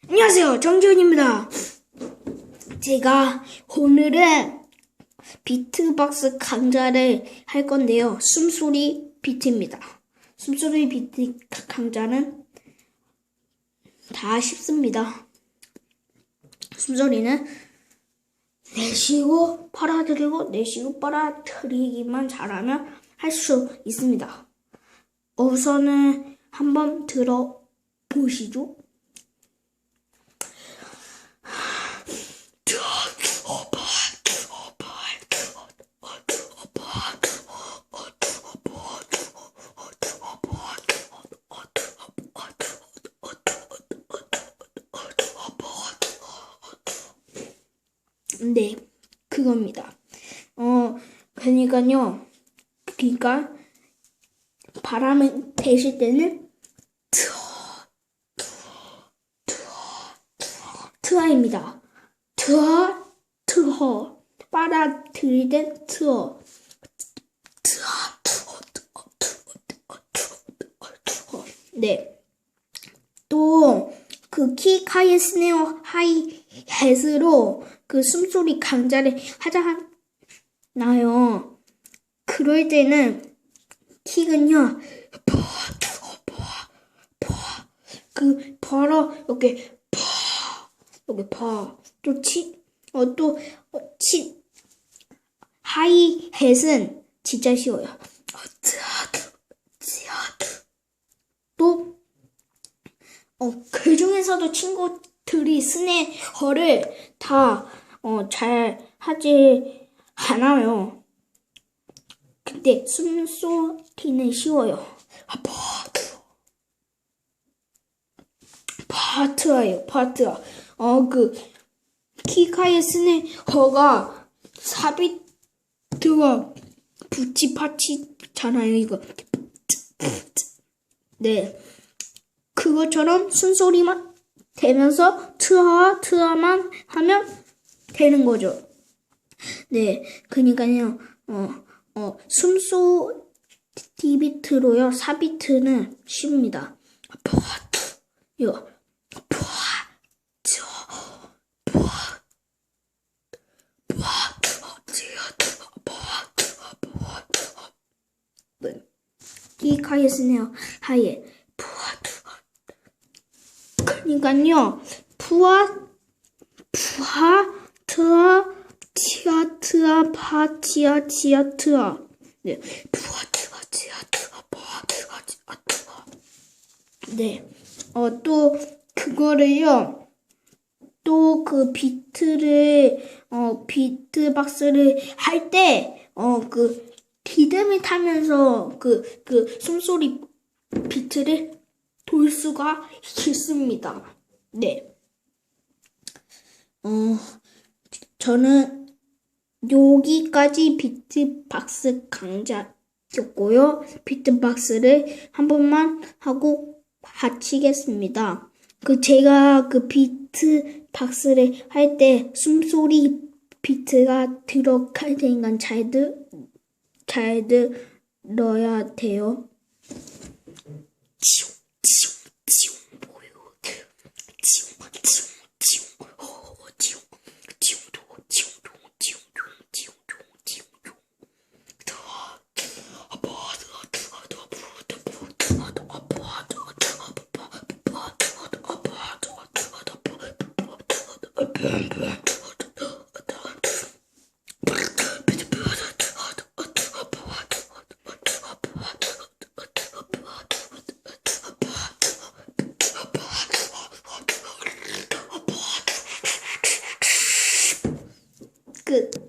안녕하세요, 정지훈입니다. 제가 오늘은 비트박스 강좌를 할 건데요. 숨소리 비트입니다. 숨소리 비트 강좌는 다 쉽습니다. 숨소리는 내쉬고 빨아들이고 내쉬고 빨아들이기만 잘하면 할 수 있습니다. 우선은 한번 들어보시죠. 네, 그겁니다. 그러니까 바람을 대실 때는 트어입니다. 트어. 빨아들일 땐 트어. 네. 또 그 키, 하이, 스네어, 하이, 햇으로 그 숨소리 강좌를 하잖아요. 그럴 때는 킥은요, 그 바로 이렇게 하이 햇은 진짜 쉬워요. 또 그 중에서도 친구들이 스네어를 다 잘 하지 않아요. 근데 숨소리는 쉬워요. 파트예요. 그 키카의 스네어가 사비트와 부치파치잖아요. 이거. 네. 그것처럼 숨소리만 되면서 트어만 하면 되는 거죠. 네, 그러니까요. 숨소리비트로요. 4비트는 쉽니다. 이거. 기카예스네요. 하예. 그러니까요. 트아, 티아, 파티아, 트아. 네. 네. 또 그거를요. 또 그 비트박스를 할 때 그 리듬을 타면서 그 숨소리 비트를 돌 수가 있습니다. 네. 저는 여기까지 비트박스 강좌였고요. 비트박스를 한 번만 하고 마치겠습니다. 제가 그 비트박스를 할 때 숨소리 비트가 들어갈 테니까 잘 들어야 돼요. 끝.